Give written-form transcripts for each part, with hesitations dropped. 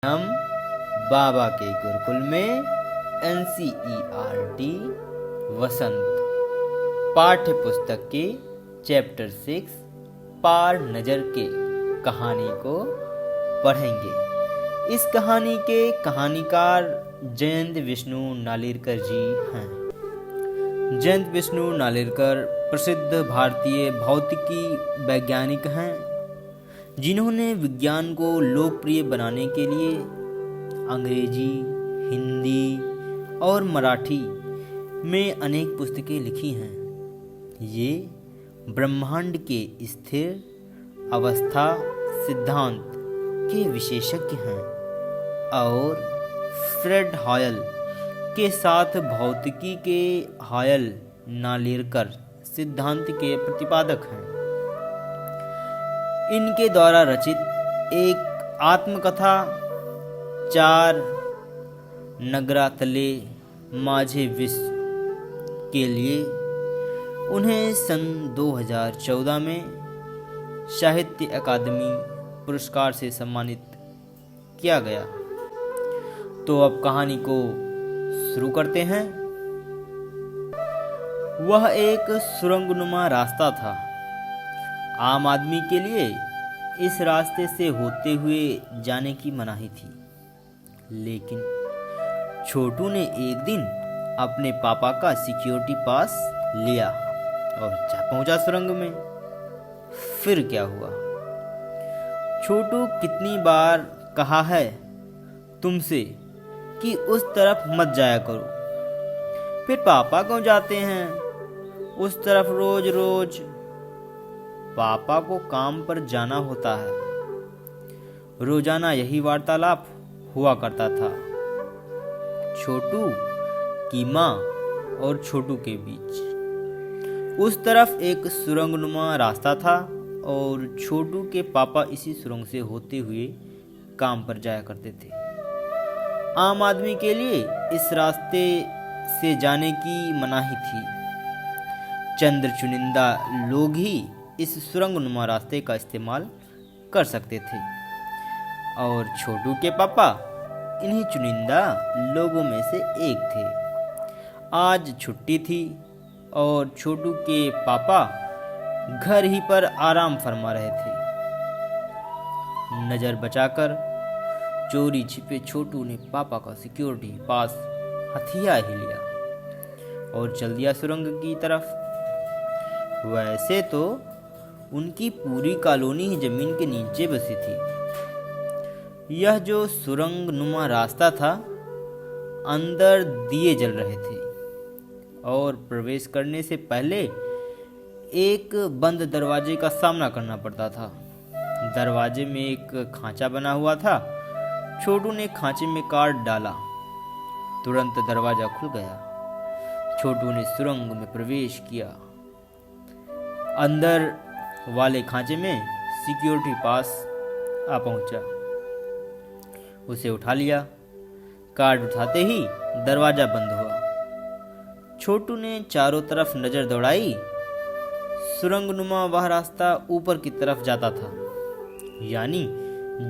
हम बाबा के गुरुकुल में NCERT वसंत पाठ्य पुस्तक के चैप्टर 6 पार नजर के कहानी को पढ़ेंगे। इस कहानी के कहानीकार जयंत विष्णु नालिरकर जी हैं। जयंत विष्णु नालिरकर प्रसिद्ध भारतीय भौतिकी वैज्ञानिक हैं, जिन्होंने विज्ञान को लोकप्रिय बनाने के लिए अंग्रेजी, हिंदी और मराठी में अनेक पुस्तकें लिखी हैं। ये ब्रह्मांड के स्थिर अवस्था सिद्धांत के विशेषज्ञ हैं और फ्रेड हॉयल के साथ भौतिकी के हॉयल नालिरकर सिद्धांत के प्रतिपादक हैं। इनके द्वारा रचित एक आत्मकथा चार नगरातले माझे विश्व के लिए उन्हें सन 2014 में साहित्य अकादमी पुरस्कार से सम्मानित किया गया। तो अब कहानी को शुरू करते हैं। वह एक सुरंगनुमा रास्ता था। आम आदमी के लिए इस रास्ते से होते हुए जाने की मनाही थी, लेकिन छोटू ने एक दिन अपने पापा का सिक्योरिटी पास लिया और जा पहुंचा सुरंग में। फिर क्या हुआ? छोटू कितनी बार कहा है तुमसे कि उस तरफ मत जाया करो, फिर पापा क्यों जाते हैं उस तरफ रोज रोज? पापा को काम पर जाना होता है। रोजाना यही वार्तालाप हुआ करता था छोटू की माँ और छोटू के बीच। उस तरफ एक सुरंगनुमा रास्ता था और छोटू के पापा इसी सुरंग से होते हुए काम पर जाया करते थे। आम आदमी के लिए इस रास्ते से जाने की मनाही थी। चंद चुनिंदा लोग ही इस सुरंगनुमा रास्ते का इस्तेमाल कर सकते थे और छोटू के पापा इन्हीं चुनिंदा लोगों में से एक थे। आज छुट्टी थी और छोटू के पापा घर ही पर आराम फरमा रहे थे। नजर बचाकर चोरी छिपे छोटू ने पापा का सिक्योरिटी पास हथिया ही लिया और चल दिया सुरंग की तरफ। वैसे तो उनकी पूरी कॉलोनी ही जमीन के नीचे बसी थी। यह जो सुरंग नुमा रास्ता था, अंदर दिए जल रहे थे और प्रवेश करने से पहले एक बंद दरवाजे का सामना करना पड़ता था। दरवाजे में एक खांचा बना हुआ था। छोटू ने खांचे में कार्ड डाला, तुरंत दरवाजा खुल गया। छोटू ने सुरंग में प्रवेश किया। अंदर वाले खांचे में सिक्योरिटी पास आ पहुंचा। उसे उठा लिया। कार्ड उठाते ही दरवाजा बंद हुआ। छोटू ने चारों तरफ नजर दौड़ाई। सुरंगनुमा वह रास्ता ऊपर की तरफ जाता था, यानी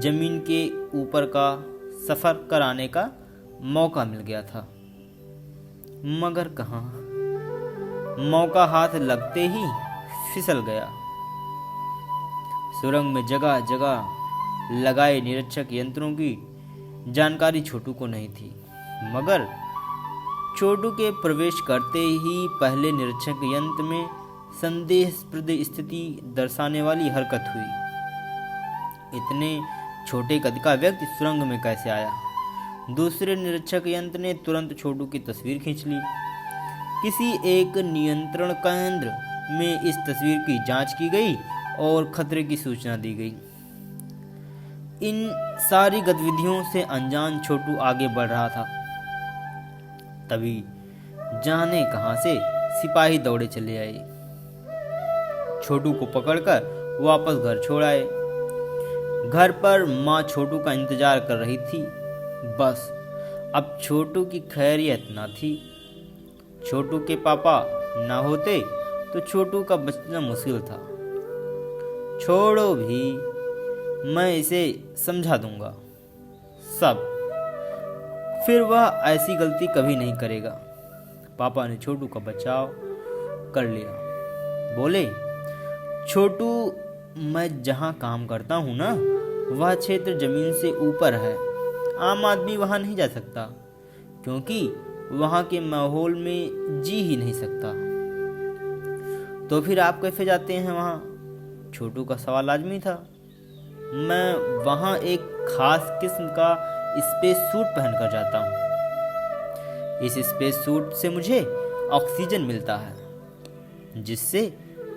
जमीन के ऊपर का सफर कराने का मौका मिल गया था। मगर कहाँ, मौका हाथ लगते ही फिसल गया। सुरंग में जगह जगह लगाए निरीक्षक यंत्रों की जानकारी छोटू को नहीं थी, मगर छोटू के प्रवेश करते ही पहले निरीक्षक यंत्र में संदेहस्पद स्थिति दर्शाने वाली हरकत हुई। इतने छोटे कद का व्यक्ति सुरंग में कैसे आया? दूसरे निरीक्षक यंत्र ने तुरंत छोटू की तस्वीर खींच ली। किसी एक नियंत्रण केंद्र में इस तस्वीर की जांच की गई और खतरे की सूचना दी गई। इन सारी गतिविधियों से अनजान छोटू आगे बढ़ रहा था। तभी जाने कहां से सिपाही दौड़े चले आए। छोटू को पकड़कर वापस घर छोड़ आए। घर पर माँ छोटू का इंतजार कर रही थी। बस अब छोटू की खैरियत न थी। छोटू के पापा ना होते तो छोटू का बचना मुश्किल था। छोड़ो भी, मैं इसे समझा दूंगा। सब। फिर वह ऐसी गलती कभी नहीं करेगा। पापा ने छोटू का बचाव कर लिया। बोले, छोटू, मैं जहाँ काम करता हूँ ना, वह क्षेत्र जमीन से ऊपर है। आम आदमी वहाँ नहीं जा सकता, क्योंकि वहाँ के माहौल में जी ही नहीं सकता। तो फिर आप कैसे जाते हैं वहाँ? छोटू का सवाल लाजमी था। मैं वहाँ एक खास किस्म का स्पेस सूट पहनकर जाता हूँ। इस स्पेस सूट से मुझे ऑक्सीजन मिलता है, जिससे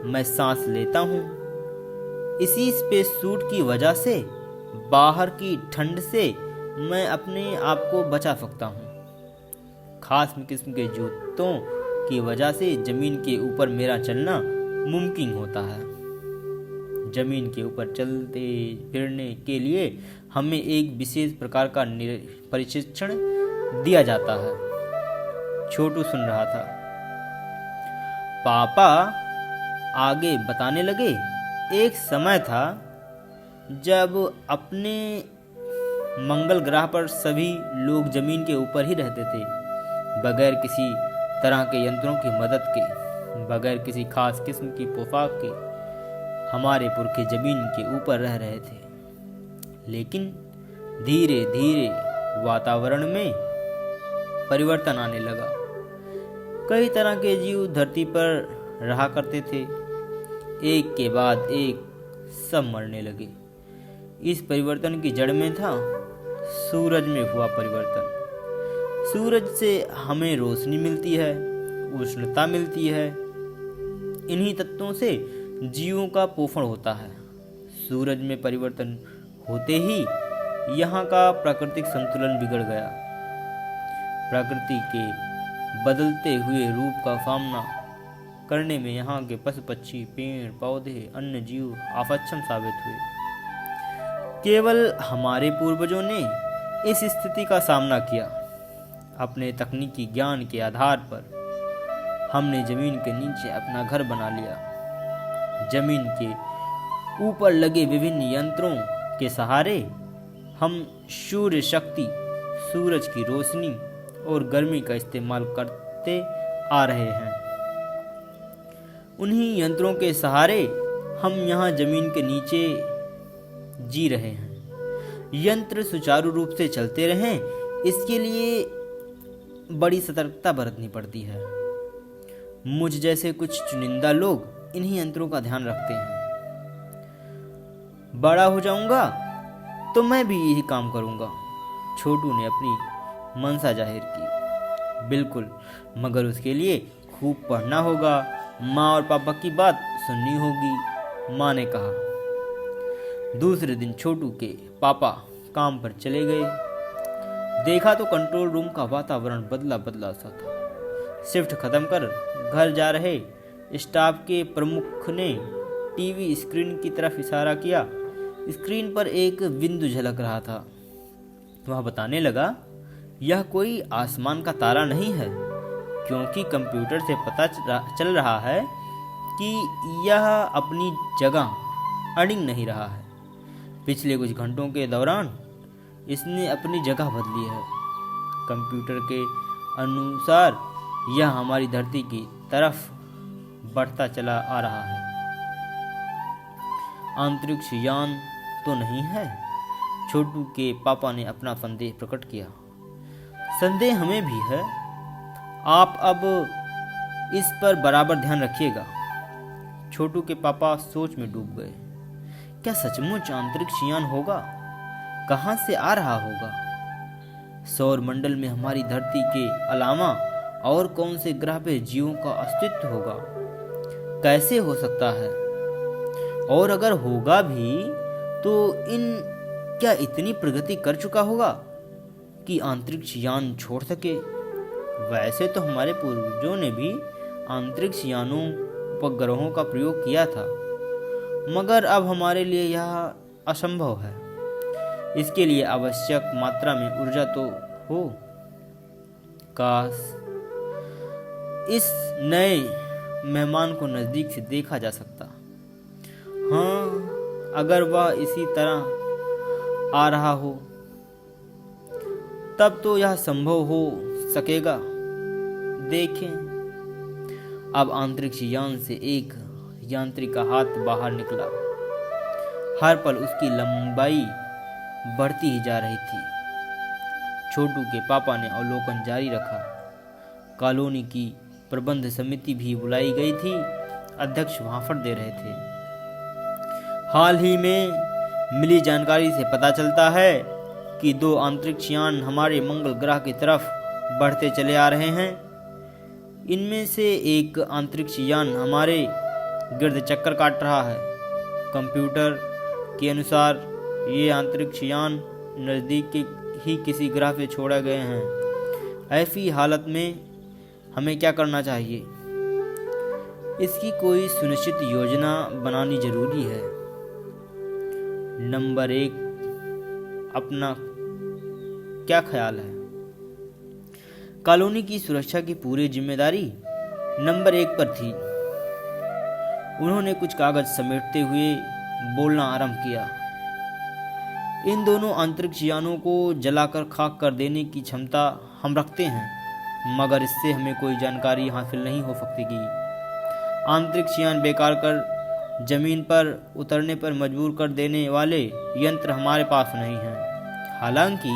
मैं सांस लेता हूँ। इसी स्पेस सूट की वजह से बाहर की ठंड से मैं अपने आप को बचा सकता हूँ। खास किस्म के जूतों की वजह से जमीन के ऊपर मेरा चलना मुमकिन होता है। जमीन के ऊपर चलते फिरने के लिए हमें एक विशेष प्रकार का प्रशिक्षण दिया जाता है। छोटू सुन रहा था। पापा आगे बताने लगे, एक समय था जब अपने मंगल ग्रह पर सभी लोग जमीन के ऊपर ही रहते थे, बगैर किसी तरह के यंत्रों की मदद के, बगैर किसी खास किस्म की पोशाक के। हमारे पुरखे जमीन के ऊपर रह रहे थे। लेकिन धीरे धीरे वातावरण में परिवर्तन आने लगा। कई तरह के जीव धरती पर रहा करते थे। एक के बाद एक सब मरने लगे। इस परिवर्तन की जड़ में था सूरज में हुआ परिवर्तन। सूरज से हमें रोशनी मिलती है, उष्णता मिलती है। इन्हीं तत्वों से जीवों का पोषण होता है। सूरज में परिवर्तन होते ही यहाँ का प्राकृतिक संतुलन बिगड़ गया। प्रकृति के बदलते हुए रूप का सामना करने में यहाँ के पशु पक्षी, पेड़ पौधे, अन्य जीव अक्षम साबित हुए। केवल हमारे पूर्वजों ने इस स्थिति का सामना किया। अपने तकनीकी ज्ञान के आधार पर हमने जमीन के नीचे अपना घर बना लिया। जमीन के ऊपर लगे विभिन्न यंत्रों के सहारे हम सूर्य शक्ति, सूरज की रोशनी और गर्मी का इस्तेमाल करते आ रहे हैं। उन्हीं यंत्रों के सहारे हम यहाँ जमीन के नीचे जी रहे हैं। यंत्र सुचारू रूप से चलते रहें, इसके लिए बड़ी सतर्कता बरतनी पड़ती है। मुझ जैसे कुछ चुनिंदा लोग इन्हीं यंत्रों का ध्यान रखते हैं। बड़ा हो जाऊंगा तो मैं भी यही काम करूंगा। छोटू ने अपनी मंशा जाहिर की। बिल्कुल, मगर उसके लिए खूब पढ़ना होगा, माँ और पापा की बात सुननी होगी, माँ ने कहा। दूसरे दिन छोटू के पापा काम पर चले गए। देखा तो कंट्रोल रूम का वातावरण बदला बदला सा था। शिफ्ट खत्म कर घर जा रहे स्टाफ के प्रमुख ने टीवी स्क्रीन की तरफ इशारा किया। स्क्रीन पर एक बिंदु झलक रहा था। वह बताने लगा, यह कोई आसमान का तारा नहीं है, क्योंकि कंप्यूटर से पता चल रहा है कि यह अपनी जगह अड़िंग नहीं रहा है। पिछले कुछ घंटों के दौरान इसने अपनी जगह बदली है। कंप्यूटर के अनुसार यह हमारी धरती की तरफ बढ़ता चला आ रहा है। अंतरिक्ष यान तो नहीं है? छोटू के पापा ने अपना संदेह प्रकट किया। संदेह हमें भी है। आप अब इस पर बराबर ध्यान रखिएगा। छोटू के पापा सोच में डूब गए। क्या सचमुच अंतरिक्ष यान होगा? कहां से आ रहा होगा? सौर मंडल में हमारी धरती के अलावा और कौन से ग्रह पे जीवों का अस्तित्व होगा? कैसे हो सकता है? और अगर होगा भी तो क्या इतनी प्रगति कर चुका होगा कि अंतरिक्ष यान छोड़ सके? वैसे तो हमारे पूर्वजों ने भी अंतरिक्ष यानों, उपग्रहों का प्रयोग किया था, मगर अब हमारे लिए यह असंभव है। इसके लिए आवश्यक मात्रा में ऊर्जा तो हो। काश इस नए मेहमान को नजदीक से देखा जा सकता। हाँ, अगर वह इसी तरह आ रहा हो तब तो यह संभव हो सकेगा। देखें, अब अंतरिक्ष यान से एक यांत्रिक का हाथ बाहर निकला। हर पल उसकी लंबाई बढ़ती ही जा रही थी। छोटू के पापा ने अवलोकन जारी रखा। कॉलोनी की प्रबंध समिति भी बुलाई गई थी। अध्यक्ष भाफड़ दे रहे थे। हाल ही में मिली जानकारी से पता चलता है कि 2 अंतरिक्ष यान हमारे मंगल ग्रह की तरफ बढ़ते चले आ रहे हैं। इनमें से एक अंतरिक्ष यान हमारे गिर्द चक्कर काट रहा है। कंप्यूटर के अनुसार ये अंतरिक्ष यान नज़दीक के ही किसी ग्रह पे छोड़े गए हैं। ऐसी हालत में हमें क्या करना चाहिए? इसकी कोई सुनिश्चित योजना बनानी जरूरी है। नंबर 1, अपना क्या ख्याल है? कॉलोनी की सुरक्षा की पूरी जिम्मेदारी नंबर 1 पर थी। उन्होंने कुछ कागज समेटते हुए बोलना आरंभ किया। इन दोनों अंतरिक्ष यानों को जलाकर खाक कर देने की क्षमता हम रखते हैं, मगर इससे हमें कोई जानकारी हासिल नहीं हो सकती। अंतरिक्ष यान बेकार कर जमीन पर उतरने पर मजबूर कर देने वाले यंत्र हमारे पास नहीं हैं। हालांकि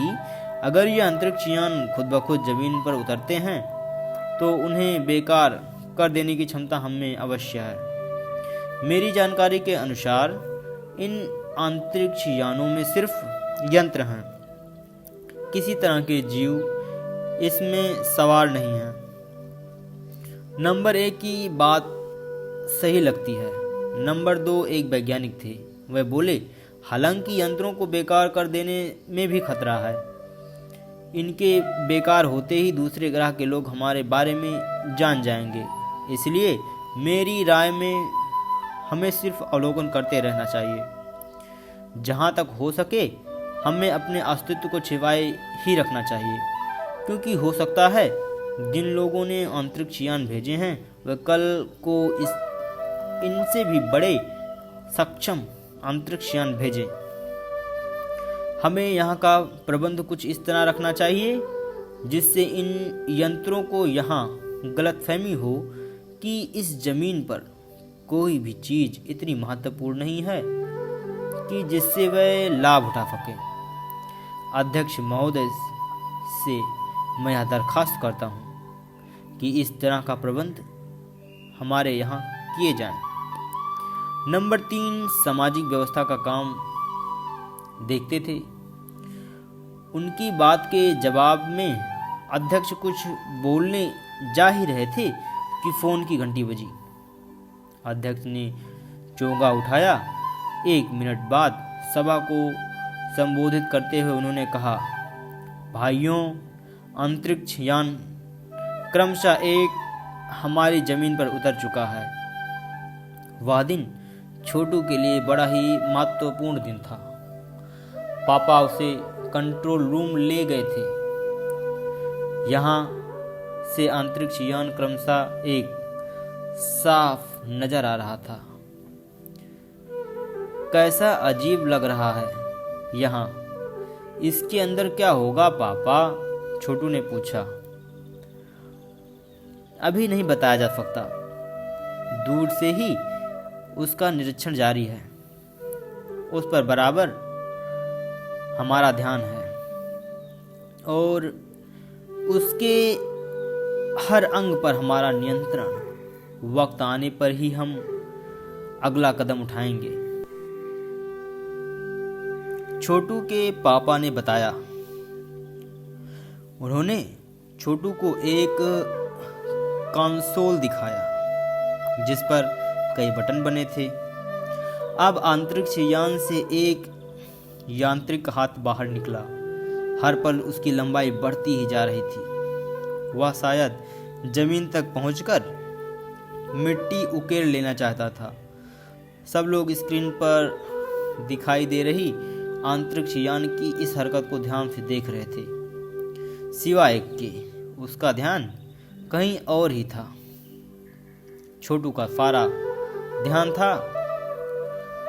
अगर ये अंतरिक्ष यान खुद ब खुद जमीन पर उतरते हैं तो उन्हें बेकार कर देने की क्षमता हमें अवश्य है। मेरी जानकारी के अनुसार इन अंतरिक्ष यानों में सिर्फ यंत्र हैं। किसी तरह के जीव इसमें सवार नहीं हैं। नंबर 1 की बात सही लगती है। नंबर 2 एक वैज्ञानिक थे। वह बोले, हालांकि यंत्रों को बेकार कर देने में भी खतरा है। इनके बेकार होते ही दूसरे ग्रह के लोग हमारे बारे में जान जाएंगे। इसलिए मेरी राय में हमें सिर्फ अवलोकन करते रहना चाहिए। जहाँ तक हो सके हमें अपने अस्तित्व को छिपाए ही रखना चाहिए, क्योंकि हो सकता है जिन लोगों ने अंतरिक्ष यान भेजे हैं वह कल को इनसे भी बड़े सक्षम अंतरिक्ष यान भेजें। हमें यहाँ का प्रबंध कुछ इस तरह रखना चाहिए जिससे इन यंत्रों को यहाँ गलतफहमी हो कि इस जमीन पर कोई भी चीज इतनी महत्वपूर्ण नहीं है कि जिससे वह लाभ उठा सके। अध्यक्ष महोदय से मैं यह दरखास्त करता हूँ कि इस तरह का प्रबंध हमारे यहाँ किए जाएं। नंबर 3 सामाजिक व्यवस्था का काम देखते थे। उनकी बात के जवाब में अध्यक्ष कुछ बोलने जा ही रहे थे कि फोन की घंटी बजी। अध्यक्ष ने चोगा उठाया। 1 मिनट बाद सभा को संबोधित करते हुए उन्होंने कहा, भाइयों, अंतरिक्ष यान क्रमशः एक हमारी जमीन पर उतर चुका है। वह दिन छोटू के लिए बड़ा ही महत्वपूर्ण दिन था। पापा उसे कंट्रोल रूम ले गए थे। यहाँ से अंतरिक्ष यान क्रमशः एक साफ नजर आ रहा था। कैसा अजीब लग रहा है यहाँ। इसके अंदर क्या होगा पापा? छोटू ने पूछा। अभी नहीं बताया जा सकता। दूर से ही उसका निरीक्षण जारी है। उस पर बराबर हमारा ध्यान है और उसके हर अंग पर हमारा नियंत्रण। वक्त आने पर ही हम अगला कदम उठाएंगे। छोटू के पापा ने बताया। उन्होंने छोटू को एक कंसोल दिखाया जिस पर कई बटन बने थे। अब अंतरिक्ष यान से एक यांत्रिक हाथ बाहर निकला। हर पल उसकी लंबाई बढ़ती ही जा रही थी। वह शायद जमीन तक पहुंचकर मिट्टी उकेर लेना चाहता था। सब लोग स्क्रीन पर दिखाई दे रही अंतरिक्ष यान की इस हरकत को ध्यान से देख रहे थे, सिवाय एक के। उसका ध्यान कहीं और ही था। छोटू का सारा ध्यान था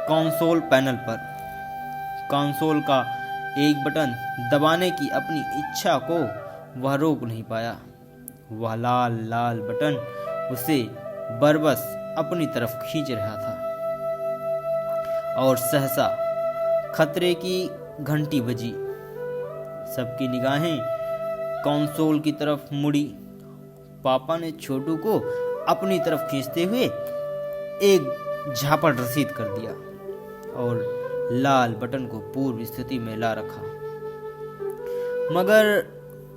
कंसोल पैनल पर। कंसोल का एक बटन दबाने की अपनी इच्छा को वह रोक नहीं पाया। वह लाल लाल बटन उसे बरबस अपनी तरफ खींच रहा था और सहसा खतरे की घंटी बजी। सबकी निगाहें कंसोल की तरफ मुड़ी। पापा ने छोटू को अपनी तरफ खींचते हुए एक झापट रसीद कर दिया और लाल बटन को पूर्व स्थिति में ला रखा। मगर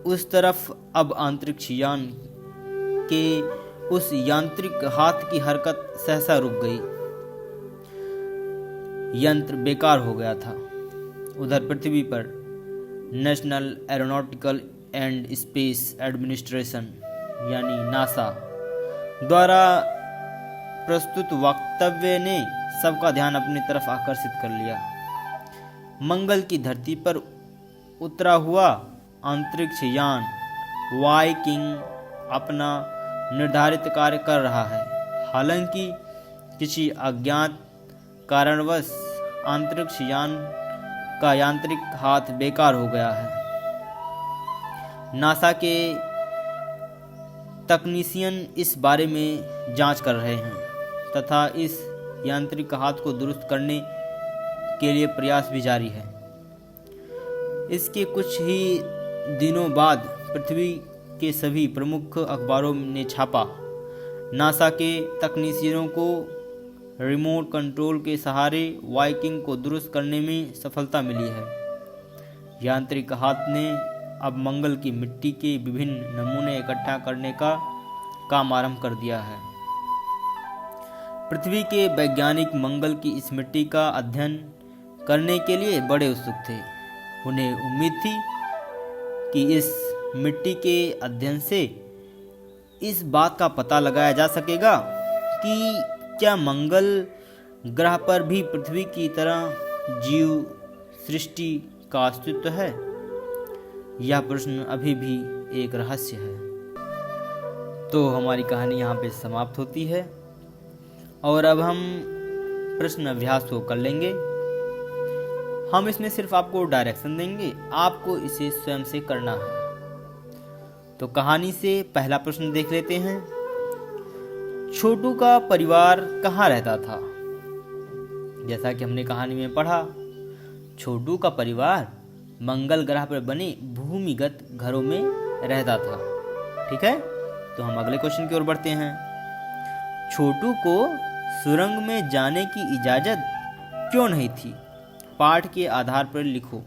उस तरफ अब अंतरिक्ष यान के उस यांत्रिक हाथ की हरकत सहसा रुक गई। यंत्र बेकार हो गया था। उधर पृथ्वी पर national aeronautical and space administration यानी नासा द्वारा प्रस्तुत वक्तव्य ने सबका ध्यान अपनी तरफ आकर्षित कर लिया। मंगल की धरती पर उतरा हुआ अंतरिक्ष यान वाइकिंग अपना निर्धारित कार्य कर रहा है। हालांकि किसी अज्ञात कारणवश अंतरिक्ष यान का यांत्रिक हाथ बेकार हो गया है। नासा के तकनीशियन इस बारे में जांच कर रहे हैं तथा इस यांत्रिक हाथ को दुरुस्त करने के लिए प्रयास भी जारी है। इसके कुछ ही दिनों बाद पृथ्वी के सभी प्रमुख अखबारों ने छापा। नासा के तकनीशियनों को रिमोट कंट्रोल के सहारे वाइकिंग को दुरुस्त करने में सफलता मिली है। यांत्रिक हाथ ने अब मंगल की मिट्टी के विभिन्न नमूने इकट्ठा करने का काम आरंभ कर दिया है। पृथ्वी के वैज्ञानिक मंगल की इस मिट्टी का अध्ययन करने के लिए बड़े उत्सुक थे। उन्हें उम्मीद थी कि इस मिट्टी के अध्ययन से इस बात का पता लगाया जा सकेगा कि क्या मंगल ग्रह पर भी पृथ्वी की तरह जीव सृष्टि का अस्तित्व है। यह प्रश्न अभी भी एक रहस्य है। तो हमारी कहानी यहाँ पे समाप्त होती है और अब हम प्रश्न अभ्यास को कर लेंगे। हम इसमें सिर्फ आपको डायरेक्शन देंगे, आपको इसे स्वयं से करना है। तो कहानी से पहला प्रश्न देख लेते हैं। छोटू का परिवार कहाँ रहता था? जैसा कि हमने कहानी में पढ़ा, छोटू का परिवार मंगल ग्रह पर बने भूमिगत घरों में रहता था। ठीक है, तो हम अगले क्वेश्चन की ओर बढ़ते हैं। छोटू को सुरंग में जाने की इजाजत क्यों नहीं थी? पाठ के आधार पर लिखो।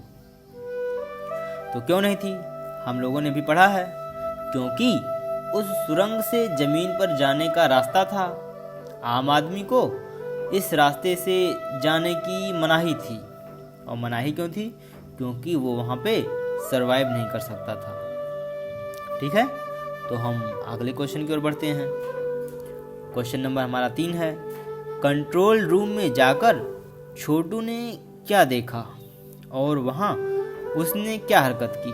तो क्यों नहीं थी? हम लोगों ने भी पढ़ा है, क्योंकि उस सुरंग से जमीन पर जाने का रास्ता था। आम आदमी को इस रास्ते से जाने की मनाही थी। और मनाही क्यों थी? क्योंकि वो वहाँ पे सरवाइव नहीं कर सकता था। ठीक है, तो हम अगले क्वेश्चन की ओर बढ़ते हैं। क्वेश्चन नंबर हमारा 3 है। कंट्रोल रूम में जाकर छोटू ने क्या देखा और वहाँ उसने क्या हरकत की?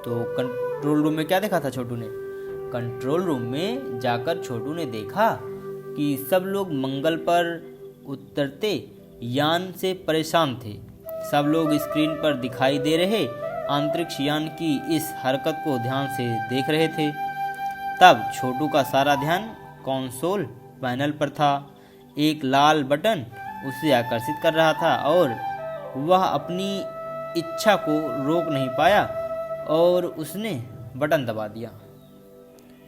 तो कंट्रोल रूम में क्या देखा था छोटू ने? कंट्रोल रूम में जाकर छोटू ने देखा कि सब लोग मंगल पर उतरते यान से परेशान थे। सब लोग स्क्रीन पर दिखाई दे रहे अंतरिक्ष यान की इस हरकत को ध्यान से देख रहे थे। तब छोटू का सारा ध्यान कंसोल पैनल पर था। एक लाल बटन उसे आकर्षित कर रहा था और वह अपनी इच्छा को रोक नहीं पाया और उसने बटन दबा दिया।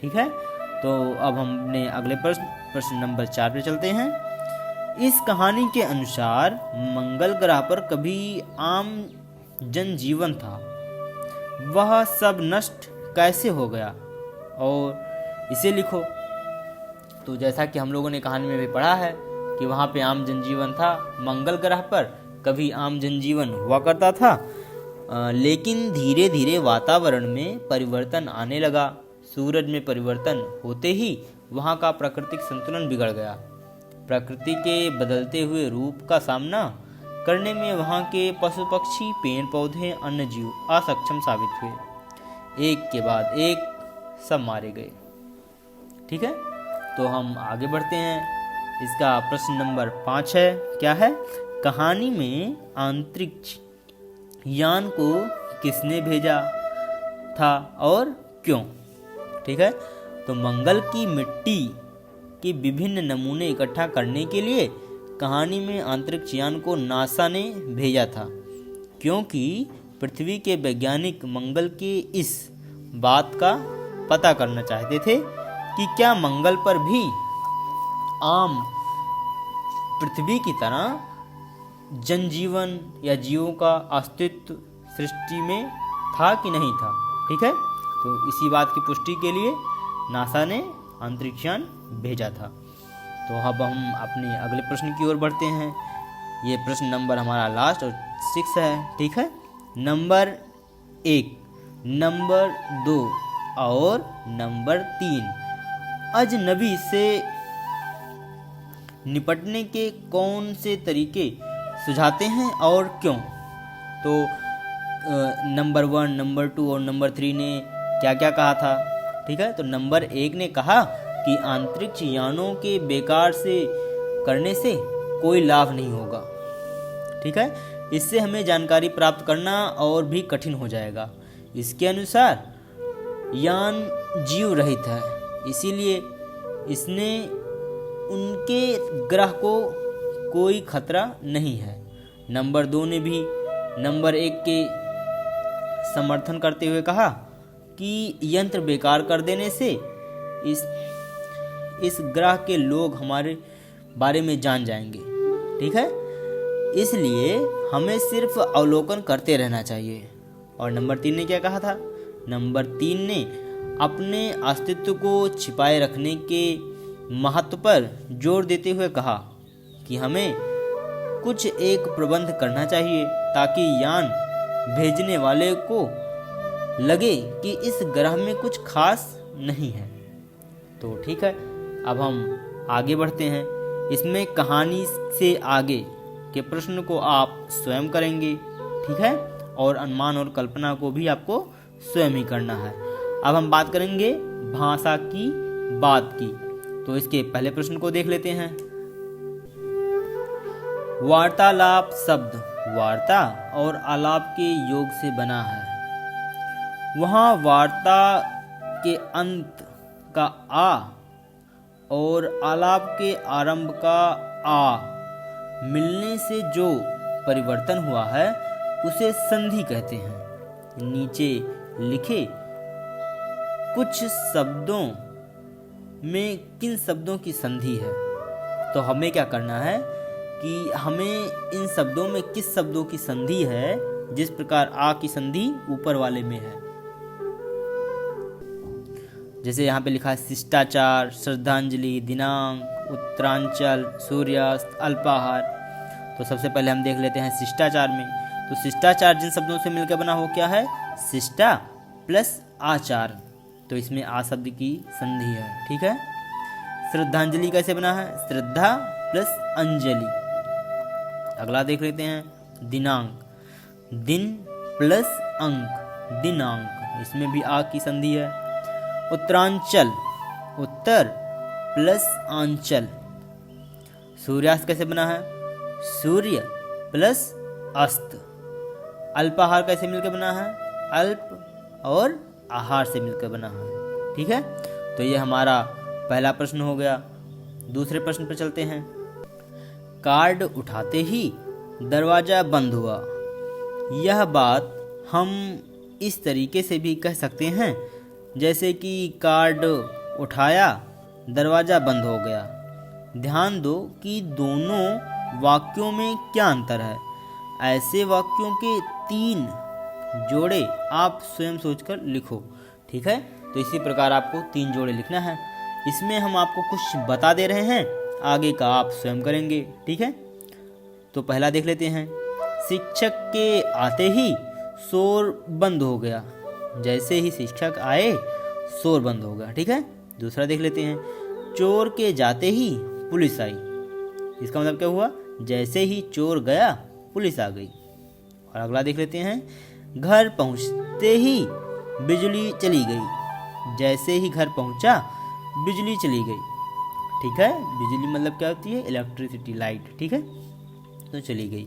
ठीक है, तो अब हमने अगले प्रश्न नंबर 4 पे चलते हैं। इस कहानी के अनुसार मंगल ग्रह पर कभी आम जनजीवन था, वह सब नष्ट कैसे हो गया? और इसे लिखो। तो जैसा कि हम लोगों ने कहानी में भी पढ़ा है कि वहाँ पे आम जनजीवन था। मंगल ग्रह पर कभी आम जनजीवन हुआ करता था, लेकिन धीरे धीरे वातावरण में परिवर्तन आने लगा। सूरज में परिवर्तन होते ही वहाँ का प्राकृतिक संतुलन बिगड़ गया। प्रकृति के बदलते हुए रूप का सामना करने में वहाँ के पशु पक्षी, पेड़ पौधे, अन्य जीव असक्षम साबित हुए। एक के बाद एक सब मारे गए। ठीक है, तो हम आगे बढ़ते हैं। इसका प्रश्न नंबर 5 है। क्या है? कहानी में अंतरिक्ष यान को किसने भेजा था और क्यों? ठीक है, तो मंगल की मिट्टी के विभिन्न नमूने इकट्ठा करने के लिए कहानी में अंतरिक्ष यान को नासा ने भेजा था, क्योंकि पृथ्वी के वैज्ञानिक मंगल के इस बात का पता करना चाहते थे कि क्या मंगल पर भी आम पृथ्वी की तरह जनजीवन या जीवों का अस्तित्व सृष्टि में था कि नहीं था। ठीक है, तो इसी बात की पुष्टि के लिए नासा ने अंतरिक्ष यान भेजा था। तो अब हम अपने अगले प्रश्न की ओर बढ़ते हैं। ये प्रश्न नंबर हमारा लास्ट और 6 है। ठीक है, नंबर 1, नंबर 2 और नंबर 3 अजनबी से निपटने के कौन से तरीके सुझाते हैं और क्यों? तो नंबर 1, नंबर 2 और नंबर 3 ने क्या क्या कहा था? ठीक है, तो नंबर 1 ने कहा कि अंतरिक्ष यानों के बेकार से करने से कोई लाभ नहीं होगा। ठीक है, इससे हमें जानकारी प्राप्त करना और भी कठिन हो जाएगा। इसके अनुसार यान जीव रहित है, इसीलिए इसने उनके ग्रह को कोई खतरा नहीं है। नंबर 2 ने भी नंबर 1 के समर्थन करते हुए कहा कि यंत्र बेकार कर देने से इस ग्रह के लोग हमारे बारे में जान जाएंगे। ठीक है, इसलिए हमें सिर्फ अवलोकन करते रहना चाहिए। और नंबर 3 ने क्या कहा था? नंबर 3 ने अपने अस्तित्व को छिपाए रखने के महत्व पर जोर देते हुए कहा कि हमें कुछ एक प्रबंध करना चाहिए ताकि यान भेजने वाले को लगे कि इस ग्रह में कुछ खास नहीं है। तो ठीक है, अब हम आगे बढ़ते हैं। इसमें कहानी से आगे के प्रश्न को आप स्वयं करेंगे। ठीक है, और अनुमान और कल्पना को भी आपको स्वयं ही करना है। अब हम बात करेंगे भाषा की बात की। तो इसके पहले प्रश्न को देख लेते हैं। वार्तालाप शब्द वार्ता और आलाप के योग से बना है। वहाँ वार्ता के अंत का आ और आलाप के आरंभ का आ मिलने से जो परिवर्तन हुआ है उसे संधि कहते हैं। नीचे लिखे कुछ शब्दों में किन शब्दों की संधि है? तो हमें क्या करना है कि हमें इन शब्दों में किस शब्दों की संधि है, जिस प्रकार आ की संधि ऊपर वाले में है। जैसे यहाँ पे लिखा है शिष्टाचार, श्रद्धांजलि, दिनांक, उत्तरांचल, सूर्यास्त, अल्पाहार। तो सबसे पहले हम देख लेते हैं शिष्टाचार में। तो शिष्टाचार जिन शब्दों से मिलकर बना हो क्या है? शिष्टा प्लस आचार। तो इसमें आ शब्द की संधि है। ठीक है, श्रद्धांजलि कैसे बना है? श्रद्धा प्लस अंजलि। अगला देख लेते हैं दिनांक, दिन प्लस अंक, दिनांक। इसमें भी आ की संधि है। उत्तरांचल, उत्तर प्लस आंचल। सूर्यास्त कैसे बना है? सूर्य प्लस अस्त। अल्पाहार कैसे मिलकर बना है? अल्प और आहार से मिलकर बना है। ठीक है, तो ये हमारा पहला प्रश्न हो गया। दूसरे प्रश्न पर चलते हैं। कार्ड उठाते ही दरवाजा बंद हुआ। यह बात हम इस तरीके से भी कह सकते हैं जैसे कि कार्ड उठाया, दरवाजा बंद हो गया। ध्यान दो कि दोनों वाक्यों में क्या अंतर है। ऐसे वाक्यों के 3 जोड़े आप स्वयं सोचकर लिखो। ठीक है, तो इसी प्रकार आपको 3 जोड़े लिखना है। इसमें हम आपको कुछ बता दे रहे हैं, आगे का आप स्वयं करेंगे। ठीक है, तो पहला देख लेते हैं। शिक्षक के आते ही शोर बंद हो गया। जैसे ही शिक्षक आए शोर बंद हो गया। ठीक है, दूसरा देख लेते हैं। चोर के जाते ही पुलिस आई। इसका मतलब क्या हुआ? जैसे ही चोर गया पुलिस आ गई। और अगला देख लेते हैं। घर पहुंचते ही बिजली चली गई। जैसे ही घर पहुंचा बिजली चली गई। ठीक है, बिजली मतलब क्या होती है? Electricity, light. ठीक है, तो चली गई।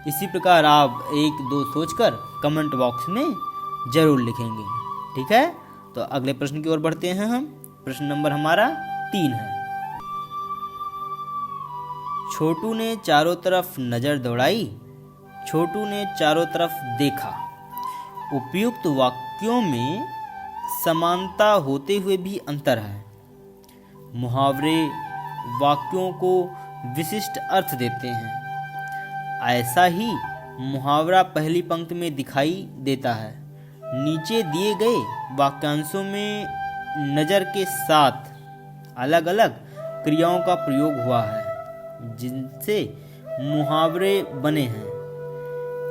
इसी प्रकार आप 1-2 सोचकर कमेंट बॉक्स में जरूर लिखेंगे। ठीक है, तो अगले प्रश्न की ओर बढ़ते हैं हम। प्रश्न नंबर हमारा 3 है। छोटू ने चारों तरफ नजर दौड़ाई, छोटू ने चारों तरफ देखा। उपयुक्त वाक्यों में समानता होते हुए भी अंतर है। मुहावरे वाक्यों को विशिष्ट अर्थ देते हैं। ऐसा ही मुहावरा पहली पंक्ति में दिखाई देता है। नीचे दिए गए वाक्यांशों में नज़र के साथ अलग अलग क्रियाओं का प्रयोग हुआ है जिनसे मुहावरे बने हैं।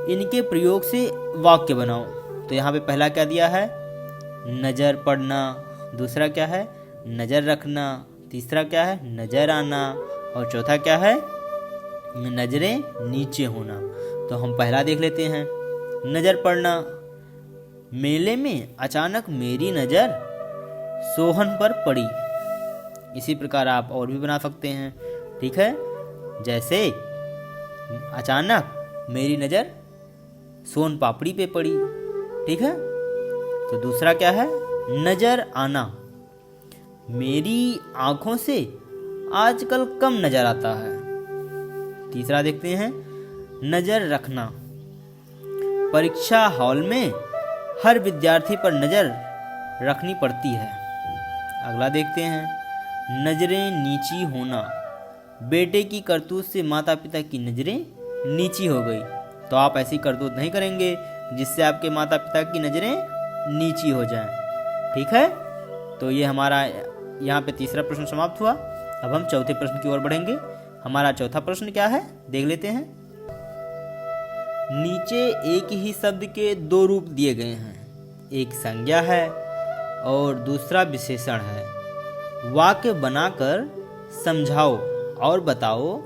इनके प्रयोग से वाक्य बनाओ। तो यहाँ पे पहला क्या दिया है? नज़र पड़ना। दूसरा क्या है? नज़र रखना। तीसरा क्या है? नज़र आना। और चौथा क्या है? नज़रें नीचे होना। तो हम पहला देख लेते हैं। नज़र पड़ना। मेले में अचानक मेरी नज़र सोहन पर पड़ी। इसी प्रकार आप और भी बना सकते हैं। ठीक है, जैसे अचानक मेरी नज़र सोन पापड़ी पे पड़ी। ठीक है, तो दूसरा क्या है? नज़र आना। मेरी आंखों से आजकल कम नज़र आता है। तीसरा देखते हैं, नज़र रखना। परीक्षा हॉल में हर विद्यार्थी पर नज़र रखनी पड़ती है। अगला देखते हैं, नज़रें नीची होना। बेटे की करतूत से माता पिता की नज़रें नीची हो गई। तो आप ऐसी करतूत नहीं करेंगे जिससे आपके माता पिता की नज़रें नीची हो जाएं। ठीक है, तो ये हमारा यहाँ पे तीसरा प्रश्न समाप्त हुआ। अब हम चौथे प्रश्न की ओर बढ़ेंगे। हमारा चौथा प्रश्न क्या है, देख लेते हैं। नीचे एक ही शब्द के 2 रूप दिए गए हैं। एक संज्ञा है और दूसरा विशेषण है। वाक्य बनाकर समझाओ और बताओ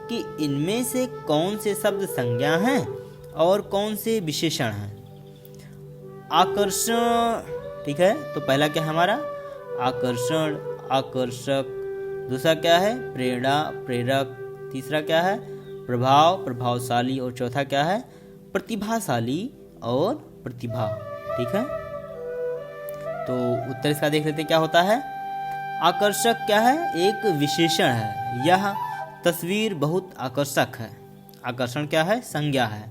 कि इनमें से कौन से शब्द संज्ञा हैं और कौन से विशेषण हैं। आकर्षण। ठीक है, तो पहला क्या है हमारा? आकर्षण, आकर्षक। दूसरा क्या है? प्रेरणा, प्रेरक। तीसरा क्या है? प्रभाव, प्रभावशाली। और चौथा क्या है? प्रतिभाशाली और प्रतिभा। ठीक है, तो उत्तर इसका देख लेते हैं क्या होता है। आकर्षक क्या है? एक विशेषण है। यह तस्वीर बहुत आकर्षक है। आकर्षण क्या है? संज्ञा है।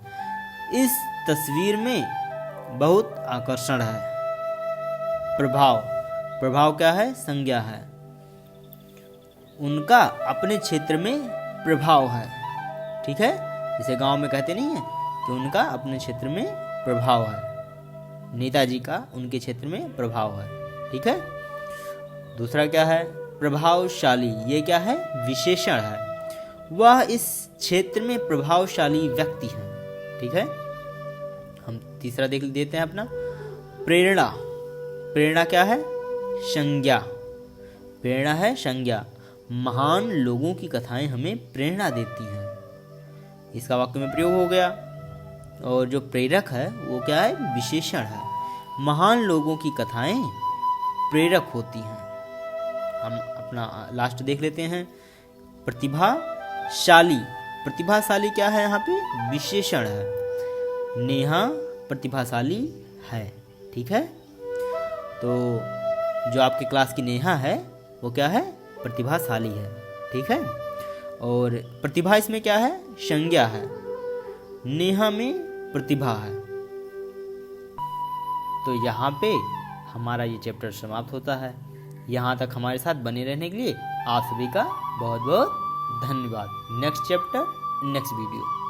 इस तस्वीर में बहुत आकर्षण है। प्रभाव, प्रभाव क्या है? संज्ञा है। उनका अपने क्षेत्र में प्रभाव है। ठीक है, जैसे गांव में कहते नहीं है कि उनका अपने क्षेत्र में प्रभाव है। नेताजी का उनके क्षेत्र में प्रभाव है। ठीक है, दूसरा क्या है? प्रभावशाली। ये क्या है? विशेषण है। वह इस क्षेत्र में प्रभावशाली व्यक्ति है। ठीक है, हम तीसरा देख देते हैं अपना। प्रेरणा। प्रेरणा क्या है? संज्ञा। प्रेरणा है संज्ञा। महान लोगों की कथाएं हमें प्रेरणा देती हैं। इसका वाक्य में प्रयोग हो गया। और जो प्रेरक है वो क्या है? विशेषण है। महान लोगों की कथाएं प्रेरक होती हैं। हम अपना लास्ट देख लेते हैं। प्रतिभाशाली। प्रतिभाशाली क्या है? यहाँ पे विशेषण है। नेहा प्रतिभाशाली है। ठीक है, तो जो आपके क्लास की नेहा है वो क्या है? प्रतिभाशाली है। ठीक है, और प्रतिभा इसमें क्या है? संज्ञा है। नेहा में प्रतिभा है। तो यहाँ पे हमारा ये चैप्टर समाप्त होता है। यहाँ तक हमारे साथ बने रहने के लिए आप सभी का बहुत बहुत धन्यवाद। Next chapter, next video.